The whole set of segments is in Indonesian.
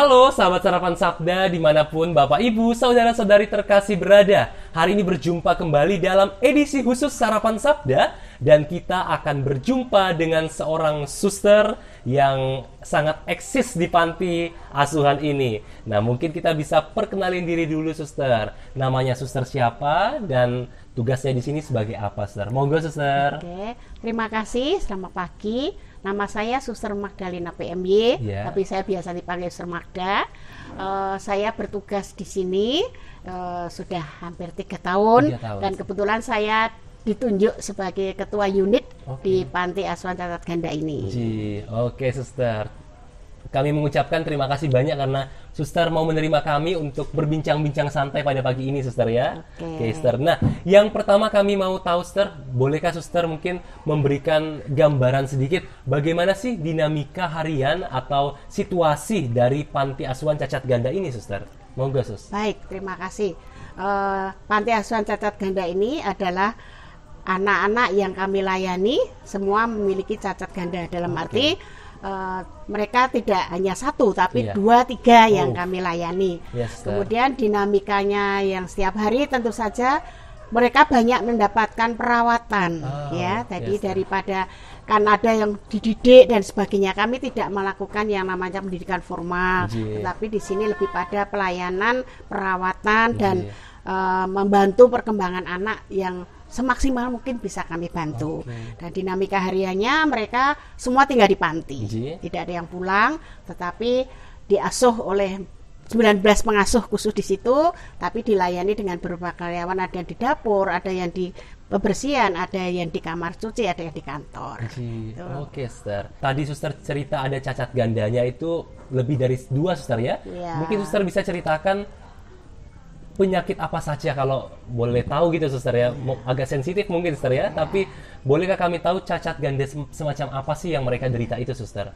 Halo sahabat Sarapan Sabda dimanapun Bapak Ibu, Saudara-saudari terkasih berada. Hari ini berjumpa kembali dalam edisi khusus Sarapan Sabda. Dan kita akan berjumpa dengan seorang suster yang sangat eksis di panti asuhan ini. Nah, mungkin kita bisa perkenalin diri dulu, suster. Namanya suster siapa dan tugasnya di sini sebagai apa, suster? Monggo, suster. Oke, terima kasih. Selamat pagi. Nama saya Suster Magdalena PMY, tapi saya biasa dipanggil Suster Magda. Saya bertugas di sini sudah hampir 3 tahun, dan kebetulan saya ditunjuk sebagai ketua unit di Panti Asuhan Cacat Ganda ini. Oke, suster. Kami mengucapkan terima kasih banyak karena suster mau menerima kami untuk berbincang-bincang santai pada pagi ini, suster ya. Oke, suster. Nah, yang pertama kami mau tahu, suster, bolehkah suster mungkin memberikan gambaran sedikit bagaimana sih dinamika harian atau situasi dari Panti Asuhan Cacat Ganda ini, suster? Monggo, sus. Baik, terima kasih. Panti Asuhan Cacat Ganda ini adalah anak-anak yang kami layani semua memiliki cacat ganda, dalam arti mereka tidak hanya 1 tapi 2, 3 yang kami layani. Kemudian dinamikanya yang setiap hari tentu saja mereka banyak mendapatkan perawatan jadi daripada kan ada yang dididik dan sebagainya, kami tidak melakukan yang namanya pendidikan formal, tetapi di sini lebih pada pelayanan, perawatan dan membantu perkembangan anak yang semaksimal mungkin bisa kami bantu. Dan dinamika hariannya mereka semua tinggal di panti, tidak ada yang pulang, tetapi diasuh oleh 19 pengasuh khusus di situ, tapi dilayani dengan beberapa karyawan, ada yang di dapur, ada yang di pembersihan, ada yang di kamar cuci, ada yang di kantor. Oke, suster. Tadi suster cerita ada cacat gandanya itu lebih dari 2, suster ya? Mungkin suster bisa ceritakan penyakit apa saja kalau boleh tahu gitu, suster ya. Agak sensitif mungkin, suster ya, tapi bolehkah kami tahu cacat ganda semacam apa sih yang mereka derita itu, suster?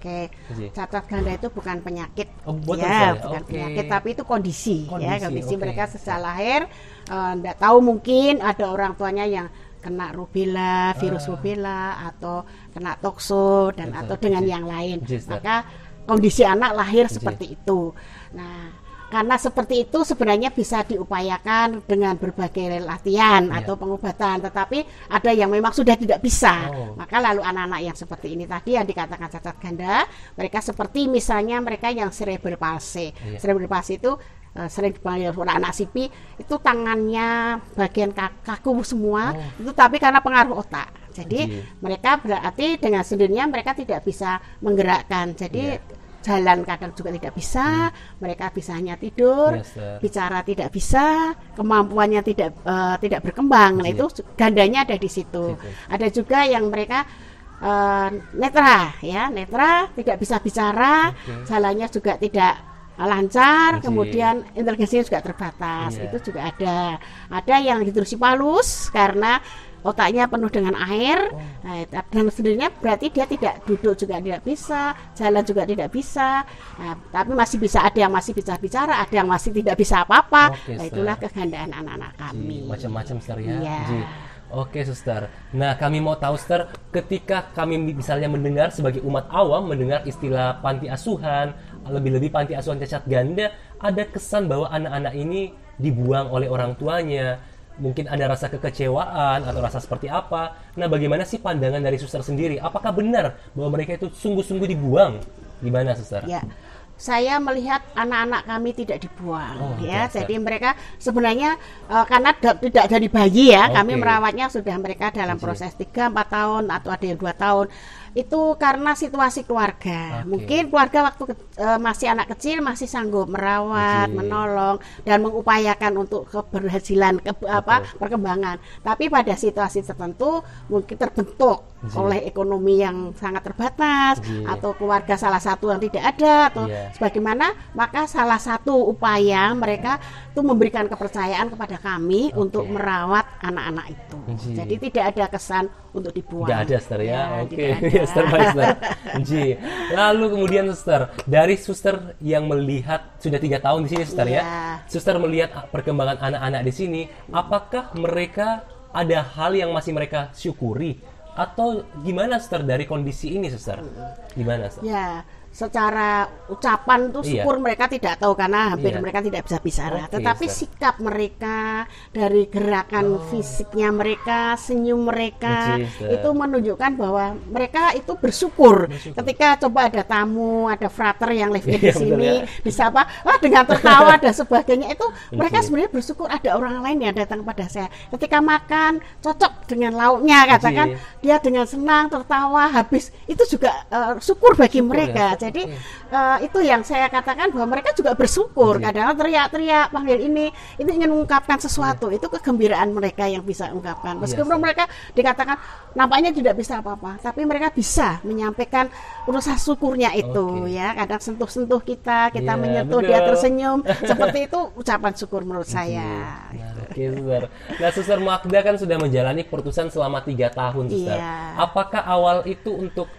Cacat ganda itu bukan penyakit, bukan penyakit, tapi itu kondisi. Kondisi mereka sejak lahir, tidak tahu, mungkin ada orang tuanya yang kena rubella, virus rubella, atau kena tokso dan atau dengan yang lain. Maka kondisi anak lahir seperti itu. Nah, karena seperti itu sebenarnya bisa diupayakan dengan berbagai latihan atau pengobatan, tetapi ada yang memang sudah tidak bisa. Maka lalu anak-anak yang seperti ini tadi yang dikatakan cacat ganda, mereka seperti misalnya mereka yang cerebral palsy. Cerebral palsy itu sering dipanggil anak sipi, itu tangannya bagian kaku semua, itu tapi karena pengaruh otak. Jadi mereka berarti dengan sendirinya mereka tidak bisa menggerakkan. Jadi jalan kadang juga tidak bisa, mereka bisa hanya tidur, bicara tidak bisa, kemampuannya tidak berkembang. Nah, itu gandanya ada di situ. Ada juga yang mereka netra, netra tidak bisa bicara, jalannya juga tidak lancar, kemudian inteligensinya juga terbatas. Itu juga ada. Ada yang hidrosipalus karena otaknya penuh dengan air, dan sendirinya berarti dia tidak duduk juga tidak bisa, jalan juga tidak bisa, tapi masih bisa, ada yang masih bisa bicara, ada yang masih tidak bisa apa-apa. Itulah kegandaan anak-anak kami. Macam-macam, suster ya. Oke, suster. Nah, kami mau tahu, suster, ketika kami misalnya mendengar sebagai umat awam mendengar istilah panti asuhan, lebih-lebih panti asuhan cacat ganda, ada kesan bahwa anak-anak ini dibuang oleh orang tuanya. Mungkin ada rasa kekecewaan atau rasa seperti apa. Nah, bagaimana sih pandangan dari suster sendiri? Apakah benar bahwa mereka itu sungguh-sungguh dibuang? Gimana, suster? Saya melihat anak-anak kami tidak dibuang, jadi mereka sebenarnya karena tidak dari bayi kami merawatnya sudah mereka dalam proses 3-4 tahun atau ada yang 2 tahun. Itu karena situasi keluarga. Mungkin keluarga waktu masih anak kecil masih sanggup merawat, menolong dan mengupayakan untuk keberhasilan perkembangan. Tapi pada situasi tertentu mungkin terbentuk oleh ekonomi yang sangat terbatas atau keluarga salah satu yang tidak ada atau sebagaimana, maka salah satu upaya mereka itu memberikan kepercayaan kepada kami untuk merawat anak-anak itu. Jadi tidak ada kesan untuk dibuang. Tidak ada, suster ya. Suster, baik, suster. Lalu kemudian, suster, dari suster yang melihat sudah 3 tahun di sini, suster ya, suster melihat perkembangan anak-anak di sini, apakah mereka ada hal yang masih mereka syukuri atau gimana, suster, dari kondisi ini, suster? Gimana, suster? secara ucapan tuh syukur mereka tidak tahu karena hampir mereka tidak bisa bicara. Tetapi sikap mereka, dari gerakan fisiknya mereka, senyum mereka itu menunjukkan bahwa mereka itu bersyukur. Ketika coba ada tamu, ada frater yang live di sini, disapa dengan tertawa dan sebagainya, itu mereka sebenarnya bersyukur ada orang lain yang datang pada saya. Ketika makan cocok dengan lauknya, katakan dia dengan senang tertawa habis, itu juga syukur bagi mereka. Jadi itu yang saya katakan bahwa mereka juga bersyukur. Kadang-kadang teriak-teriak panggil ini, itu ingin mengungkapkan sesuatu. Itu kegembiraan mereka yang bisa ungkapkan. Meskipun mereka dikatakan nampaknya tidak bisa apa-apa, tapi mereka bisa menyampaikan rasa syukurnya itu. Ya, kadang sentuh-sentuh kita menyentuh dia tersenyum. Seperti itu ucapan syukur menurut saya. Oke, Suster. Nah, Suster Magda kan sudah menjalani pertusan selama 3 tahun, Suster. Apakah awal itu untuk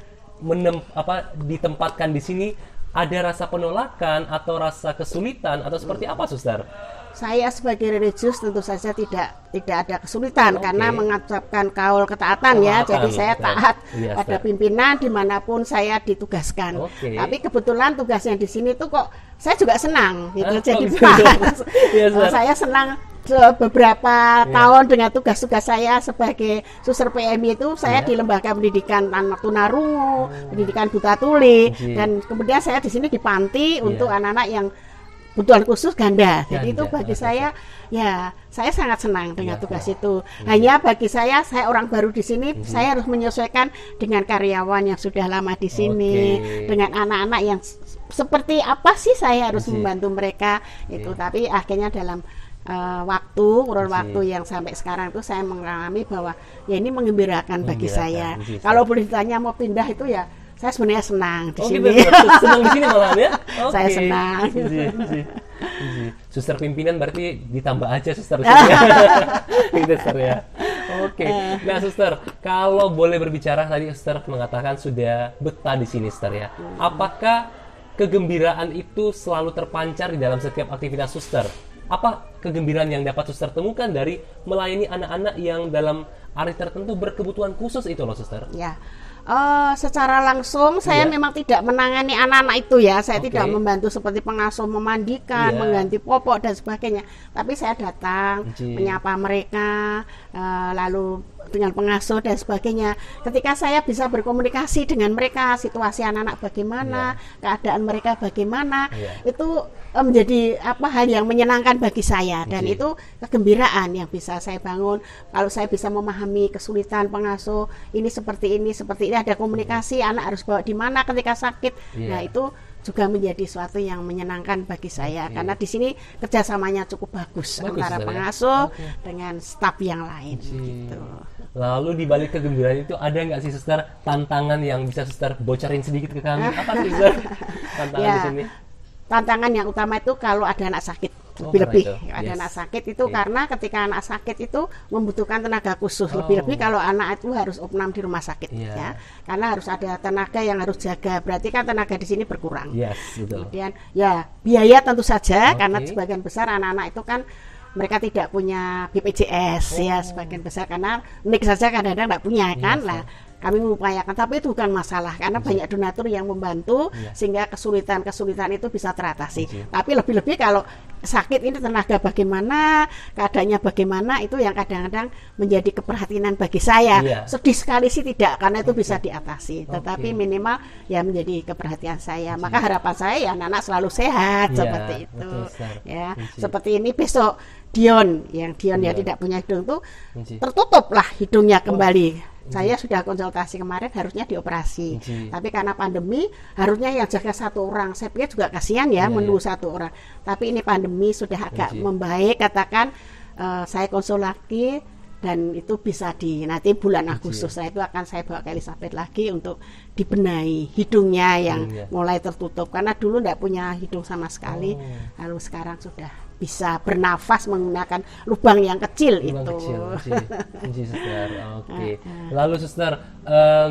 ditempatkan di sini ada rasa penolakan atau rasa kesulitan atau seperti apa, Suster? Saya sebagai religius tentu saja tidak ada kesulitan karena mengucapkan kaul ketaatan ya. Jadi saya taat pada pimpinan dimanapun saya ditugaskan. Tapi kebetulan tugasnya di sini tuh kok saya juga senang gitu. Jadi saya senang beberapa tahun dengan tugas-tugas saya sebagai suster PMI itu saya di lembaga pendidikan anak tunarungu, pendidikan buta tuli, dan kemudian saya di sini di panti untuk anak-anak yang kebutuhan khusus ganda. Jadi itu bagi saya ya saya sangat senang dengan tugas itu. Hanya bagi saya orang baru di sini, saya harus menyesuaikan dengan karyawan yang sudah lama di sini, dengan anak-anak yang seperti apa sih saya harus membantu mereka itu. Tapi akhirnya dalam kurun waktu yang sampai sekarang itu saya mengalami bahwa ya ini menggembirakan bagi saya. Kalau boleh ditanya mau pindah itu ya saya sebenarnya senang di sini. Senang di sini malah ya? Saya senang. Suster pimpinan berarti ditambah aja suster di sini. Gitu, Suster ya. Oke. Nah, Suster, kalau boleh berbicara tadi Suster mengatakan sudah betah di sini, Suster ya. Apakah kegembiraan itu selalu terpancar di dalam setiap aktivitas Suster? Apa kegembiraan yang dapat Suster temukan dari melayani anak-anak yang dalam hari tertentu berkebutuhan khusus itu loh, Suster? Ya, secara langsung saya memang tidak menangani anak-anak itu ya. Saya tidak membantu seperti pengasuh memandikan, mengganti popok dan sebagainya. Tapi saya datang, menyapa mereka, lalu dengan pengasuh dan sebagainya. Ketika saya bisa berkomunikasi dengan mereka, situasi anak-anak bagaimana, keadaan mereka bagaimana, itu menjadi hal yang menyenangkan bagi saya, dan itu kegembiraan yang bisa saya bangun. Kalau saya bisa memahami kesulitan pengasuh, ini seperti ini, ada komunikasi, anak harus bawa di mana ketika sakit. Nah, itu juga menjadi suatu yang menyenangkan bagi saya karena di sini kerjasamanya cukup bagus antara pengasuh dengan staf yang lain. Gitu. Lalu di balik kegembiraan itu ada nggak sih Suster tantangan yang bisa Suster bocorin sedikit ke kami? Apa sih Suster tantangan di sini? Tantangan yang utama itu kalau ada anak sakit, lebih-lebih ada anak sakit itu karena ketika anak sakit itu membutuhkan tenaga khusus, lebih-lebih kalau anak itu harus opnam di rumah sakit ya, karena harus ada tenaga yang harus jaga, berarti kan tenaga di sini berkurang. Betul. Kemudian ya biaya tentu saja karena sebagian besar anak-anak itu kan mereka tidak punya BPJS ya, sebagian besar karena nik saja kadang-kadang tidak punya kan lah. Kami mengupayakan, tapi itu bukan masalah karena banyak donatur yang membantu sehingga kesulitan-kesulitan itu bisa teratasi. Tapi lebih-lebih kalau sakit ini tenaga bagaimana, keadaannya bagaimana, itu yang kadang-kadang menjadi keperhatian bagi saya. Sedih sekali sih tidak, karena itu bisa diatasi. Tetapi minimal ya menjadi keperhatian saya. Maka harapan saya ya anak-anak selalu sehat seperti itu. Ya, seperti ini besok Dion yang tidak punya hidung tuh tertutuplah hidungnya kembali. Saya sudah konsultasi kemarin harusnya dioperasi, tapi karena pandemi harusnya yang jaga 1 orang. Saya pikir juga kasihan ya menunggu 1 orang. Tapi ini pandemi sudah agak membaik, katakan saya konsul lagi dan itu bisa nanti bulan Agustus saya itu akan saya bawa ke Elizabeth lagi untuk dibenahi hidungnya yang mulai tertutup karena dulu tidak punya hidung sama sekali, lalu sekarang sudah bisa bernafas menggunakan lubang yang kecil itu. Suster. Oke. Lalu Suster,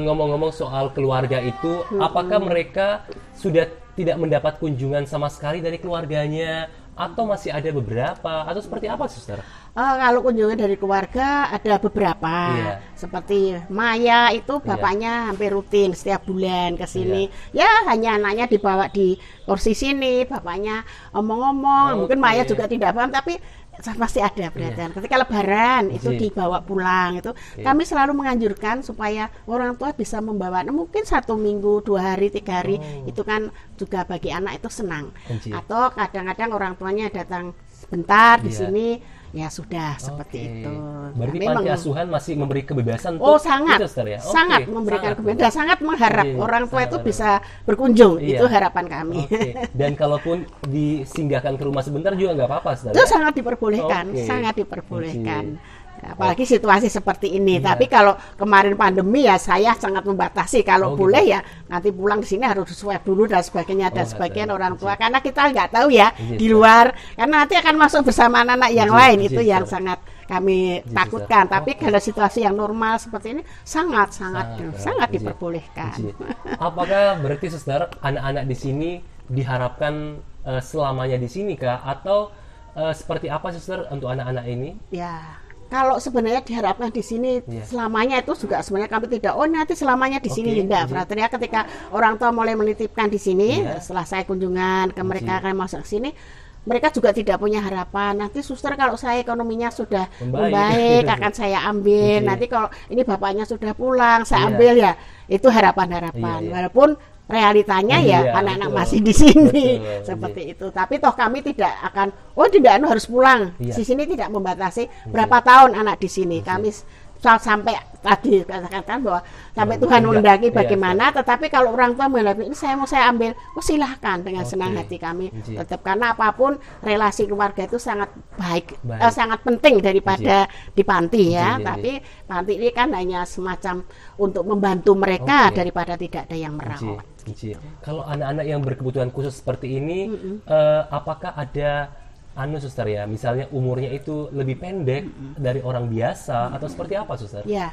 ngomong-ngomong soal keluarga itu, apakah mereka sudah tidak mendapat kunjungan sama sekali dari keluarganya atau masih ada beberapa atau seperti apa, Suster? Kalau kunjungan dari keluarga ada beberapa, seperti Maya itu bapaknya hampir rutin setiap bulan ke sini. Ya hanya anaknya dibawa di kursi sini, bapaknya omong-omong. Mungkin Maya juga tidak paham, tapi pasti ada perhatian. Ketika Lebaran itu dibawa pulang itu, kami selalu menganjurkan supaya orang tua bisa membawa. Mungkin 1 minggu, 2 hari, 3 hari itu kan juga bagi anak itu senang. Atau kadang-kadang orang tuanya datang sebentar di sini. Ya sudah seperti itu. Berarti panti asuhan masih memberi kebebasan sangat, itu, ya? Sangat memberikan kebebasan, sangat mengharap orang tua itu bisa berkunjung. Itu harapan kami. Dan kalaupun disinggahkan ke rumah sebentar juga nggak apa-apa, Ustaz? Itu sangat diperbolehkan, sangat diperbolehkan. Apalagi situasi seperti ini. Tapi kalau kemarin pandemi ya saya sangat membatasi. Kalau boleh ya nanti pulang di sini harus swab dulu dan sebagainya. Dan sebagian orang tua karena kita nggak tahu ya di luar, karena nanti akan masuk bersama anak-anak yang lain. Itu yang sangat kami takutkan. Tapi kalau situasi yang normal seperti ini sangat diperbolehkan. Apakah berarti, Suster, anak-anak di sini diharapkan selamanya di sini kah? Atau seperti apa, Suster, untuk anak-anak ini? Ya. Kalau sebenarnya diharapkan di sini selamanya itu juga sebenarnya kami tidak nanti selamanya di sini tidak, Frater ya. Ketika orang tua mulai menitipkan di sini, setelah saya kunjungan ke mereka akan masuk ke sini, mereka juga tidak punya harapan. Nanti Suster kalau saya ekonominya sudah membaik akan saya ambil. Nanti kalau ini bapaknya sudah pulang, saya ambil ya. Itu harapan-harapan. Walaupun realitanya ya anak-anak masih di sini seperti itu. Tapi toh kami tidak akan harus pulang. Di sini tidak membatasi berapa tahun anak di sini. Kami sampai tadi katakan bahwa sampai Tuhan menghendaki bagaimana. Tetapi kalau orang tua menghendaki ini saya ambil, silahkan dengan senang hati kami. Tetap karena apapun relasi keluarga itu sangat baik, sangat penting daripada di panti ya. Tapi panti ini kan hanya semacam untuk membantu mereka daripada tidak ada yang merawat. Kalau anak-anak yang berkebutuhan khusus seperti ini, apakah ada Suster ya, misalnya umurnya itu lebih pendek dari orang biasa atau seperti apa, Suster? Ya,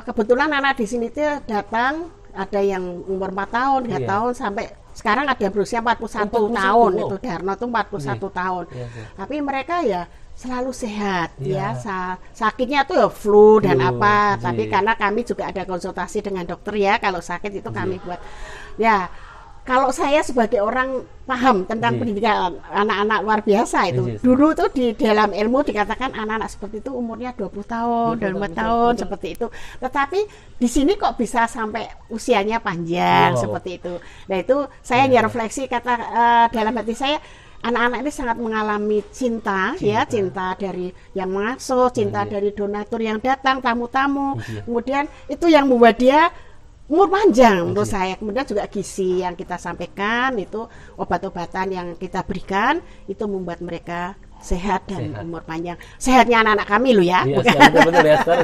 kebetulan anak di sini tuh datang ada yang umur 4 tahun, 3 tahun sampai sekarang ada yang berusia 41 tahun. Itu Darno tuh 41 tahun. Tapi mereka ya selalu sehat ya. Sakitnya tuh ya flu dan apa. Tapi karena kami juga ada konsultasi dengan dokter ya, kalau sakit itu kami buat. Ya, kalau saya sebagai orang paham tentang pendidikan anak-anak luar biasa itu, dulu tuh di dalam ilmu dikatakan anak-anak seperti itu umurnya 20 tahun, 24 tahun seperti itu. Tetapi di sini kok bisa sampai usianya panjang seperti itu. Nah itu saya refleksi dalam hati saya, anak-anak ini sangat mengalami cinta dari yang mengasuh, cinta dari donatur yang datang, tamu-tamu. Kemudian itu yang membuat dia umur panjang menurut saya. Kemudian juga gizi yang kita sampaikan, itu obat-obatan yang kita berikan itu membuat mereka sehat dan umur panjang. Sehatnya anak-anak kami loh ya. Betul ya, Star.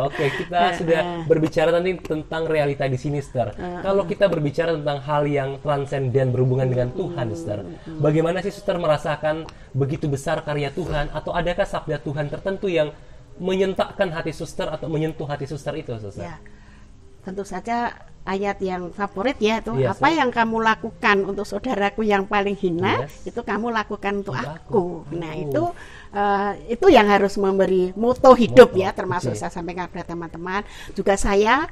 Oke, kita sudah berbicara tadi tentang realita di sini, Star. Kalau kita berbicara tentang hal yang transenden berhubungan dengan Tuhan, Star, bagaimana sih Star merasakan begitu besar karya Tuhan, atau adakah sabda Tuhan tertentu yang menyentakkan hati Suster atau menyentuh hati Suster itu, Suster? Ya, tentu saja ayat yang favorit ya itu, apa yang kamu lakukan untuk saudaraku yang paling hina, itu kamu lakukan untuk aku. Nah itu yang harus memberi moto hidup ya, termasuk saya sampaikan kepada teman-teman. Juga saya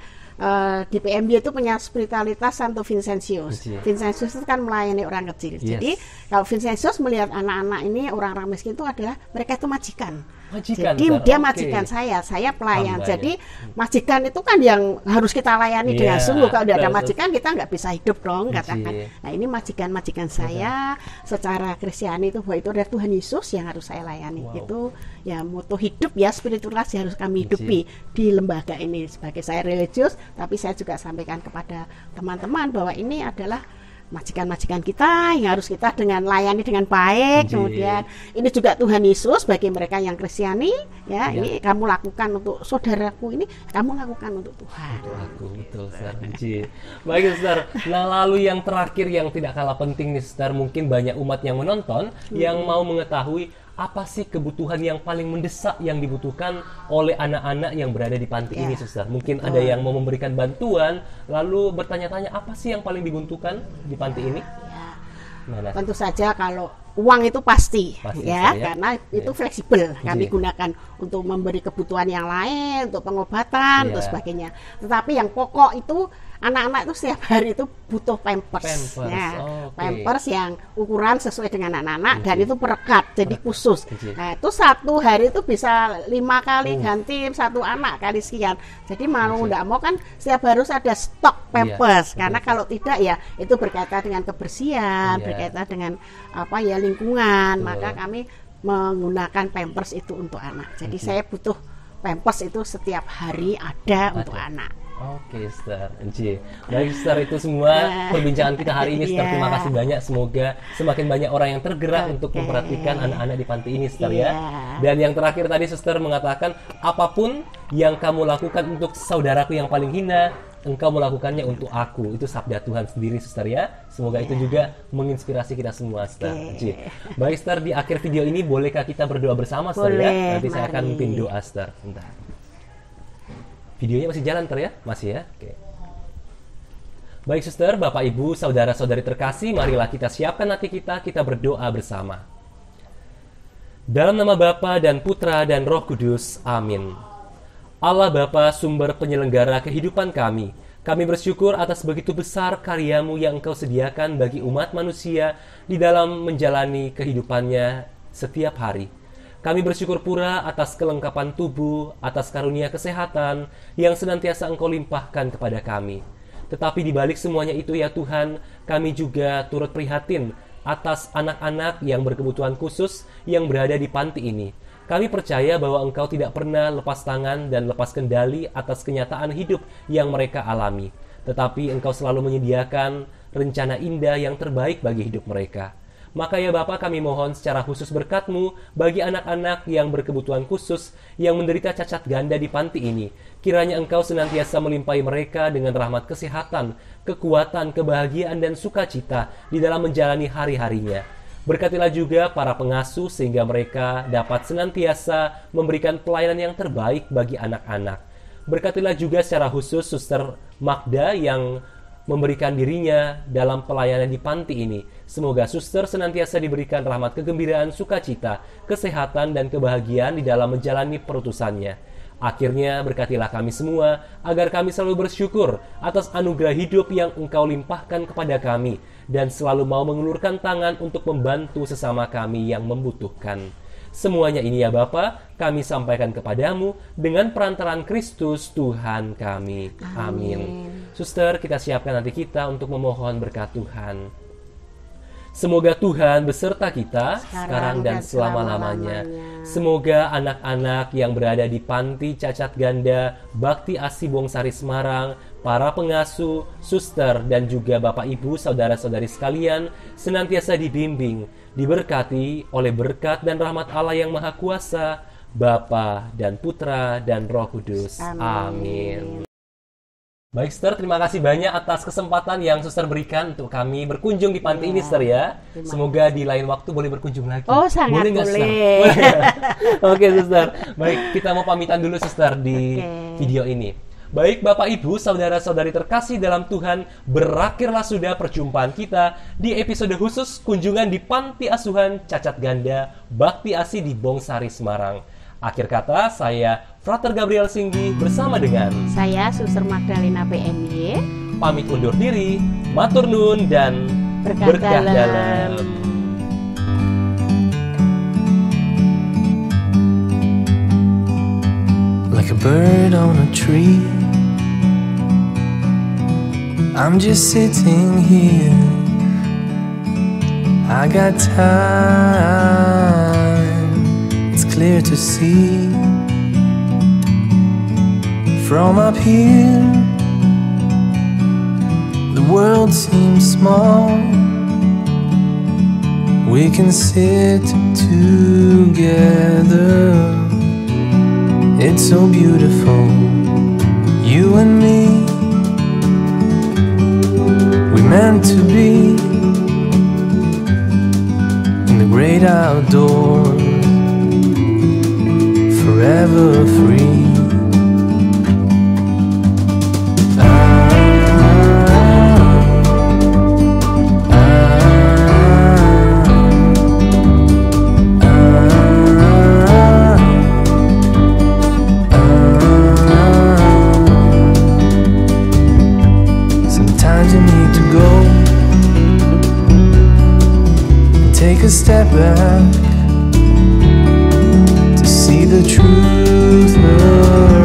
di PMB itu punya spiritualitas Santo Vincentius. Vincentius itu kan melayani orang kecil. Jadi kalau Vincentius melihat anak-anak ini orang-orang miskin itu adalah mereka itu majikan. Jadi dia majikan saya pelayan. Jadi majikan itu kan yang harus kita layani dengan sungguh. Kalau tidak ada majikan kita nggak bisa hidup dong, katakan. Nah ini majikan saya secara Kristiani itu bahwa itu adalah Tuhan Yesus yang harus saya layani. Itu ya moto hidup ya, spiritualitas yang harus kami hidupi di lembaga ini. Sebagai saya religius, tapi saya juga sampaikan kepada teman-teman bahwa ini adalah majikan-majikan kita yang harus kita dengan layani dengan baik. Kemudian ini juga Tuhan Yesus bagi mereka yang Kristiani ya, ini kamu lakukan untuk saudaraku, ini kamu lakukan untuk Tuhan. Aku betul, Ustaz. Baik, Ustaz. Nah, lalu yang terakhir yang tidak kalah penting nih, Ustaz, mungkin banyak umat yang menonton yang mau mengetahui apa sih kebutuhan yang paling mendesak yang dibutuhkan oleh anak-anak yang berada di panti ini, Suster? Mungkin ada yang mau memberikan bantuan, lalu bertanya-tanya apa sih yang paling dibutuhkan di panti ini? Mana? Tentu saja kalau uang itu pasti ya, karena itu fleksibel. Kami gunakan untuk memberi kebutuhan yang lain, untuk pengobatan, untuk sebagainya. Tetapi yang pokok itu anak-anak itu setiap hari itu butuh pampers. Pampers yang ukuran sesuai dengan anak-anak dan itu perekat, jadi khusus. Nah, itu satu hari itu bisa 5 kali ganti satu anak kali sekian. Jadi mau tidak mau kan setiap harus ada stok pampers, karena kalau tidak ya itu berkaitan dengan kebersihan, berkaitan dengan apa ya, lingkungan. Maka kami menggunakan pampers itu untuk anak. Jadi saya butuh pampers itu setiap hari ada untuk anak. Oke, Sister. Baik, Sister, itu semua perbincangan kita hari ini, Sister. Terima kasih banyak. Semoga semakin banyak orang yang tergerak untuk memperhatikan anak-anak di panti ini, Sister, ya. Dan yang terakhir tadi, Sister mengatakan, apapun yang kamu lakukan untuk saudaraku yang paling hina, engkau melakukannya untuk aku. Itu sabda Tuhan sendiri, Sister, ya. Semoga itu juga menginspirasi kita semua, Sister. Baik, Sister, di akhir video ini bolehkah kita berdoa bersama, Sister, ya? Nanti saya akan memimpin doa, Sister. Bentar. Videonya masih jalan, Sister, ya? Masih, ya? Oke. Baik, Sister, Bapak, Ibu, saudara-saudari terkasih, marilah kita siapkan hati kita berdoa bersama. Dalam nama Bapa dan Putra dan Roh Kudus, amin. Allah Bapa, sumber penyelenggara kehidupan kami bersyukur atas begitu besar karya-Mu yang Engkau sediakan bagi umat manusia di dalam menjalani kehidupannya setiap hari. Kami bersyukur pula atas kelengkapan tubuh, atas karunia kesehatan yang senantiasa Engkau limpahkan kepada kami. Tetapi di balik semuanya itu ya Tuhan, kami juga turut prihatin atas anak-anak yang berkebutuhan khusus yang berada di panti ini. Kami percaya bahwa Engkau tidak pernah lepas tangan dan lepas kendali atas kenyataan hidup yang mereka alami. Tetapi Engkau selalu menyediakan rencana indah yang terbaik bagi hidup mereka. Maka ya Bapa, kami mohon secara khusus berkat-Mu bagi anak-anak yang berkebutuhan khusus yang menderita cacat ganda di panti ini. Kiranya Engkau senantiasa melimpahi mereka dengan rahmat kesehatan, kekuatan, kebahagiaan, dan sukacita di dalam menjalani hari-harinya. Berkatilah juga para pengasuh sehingga mereka dapat senantiasa memberikan pelayanan yang terbaik bagi anak-anak. Berkatilah juga secara khusus Suster Magda yang memberikan dirinya dalam pelayanan di panti ini. Semoga Suster senantiasa diberikan rahmat kegembiraan, sukacita, kesehatan, dan kebahagiaan di dalam menjalani perutusannya. Akhirnya berkatilah kami semua, agar kami selalu bersyukur atas anugerah hidup yang Engkau limpahkan kepada kami, dan selalu mau mengulurkan tangan untuk membantu sesama kami yang membutuhkan. Semuanya ini ya Bapa, kami sampaikan kepadamu dengan perantaraan Kristus Tuhan kami. Amin. Suster, kita siapkan hati kita untuk memohon berkat Tuhan. Semoga Tuhan beserta kita sekarang dan selama-lamanya. Semoga anak-anak yang berada di panti cacat ganda Bakti Asi Bongsari Semarang, para pengasuh, suster, dan juga Bapak Ibu, saudara-saudari sekalian senantiasa dibimbing, diberkati oleh berkat dan rahmat Allah yang Maha Kuasa, Bapa dan Putra dan Roh Kudus. Amin. Baik, Sister, terima kasih banyak atas kesempatan yang Suster berikan untuk kami berkunjung di panti ini, Sister, ya. Semoga di lain waktu boleh berkunjung lagi. Oh, sangat boleh. Boleh. Oke, Suster. Baik, kita mau pamitan dulu, Suster, di video ini. Baik, Bapak, Ibu, saudara-saudari terkasih dalam Tuhan, berakhirlah sudah perjumpaan kita di episode khusus kunjungan di Panti Asuhan Cacat Ganda Bakti Asi di Bongsari, Semarang. Akhir kata, saya Frater Gabriel Singgi bersama dengan saya Suster Magdalena PMY pamit undur diri, matur nuwun dan berkah dalam. Like a bird on a tree, I'm just sitting here. I got time, it's clear to see. From up here, the world seems small. We can sit together. It's so beautiful, you and me. We meant to be in the great outdoors, forever free. take a step back to see the truth around.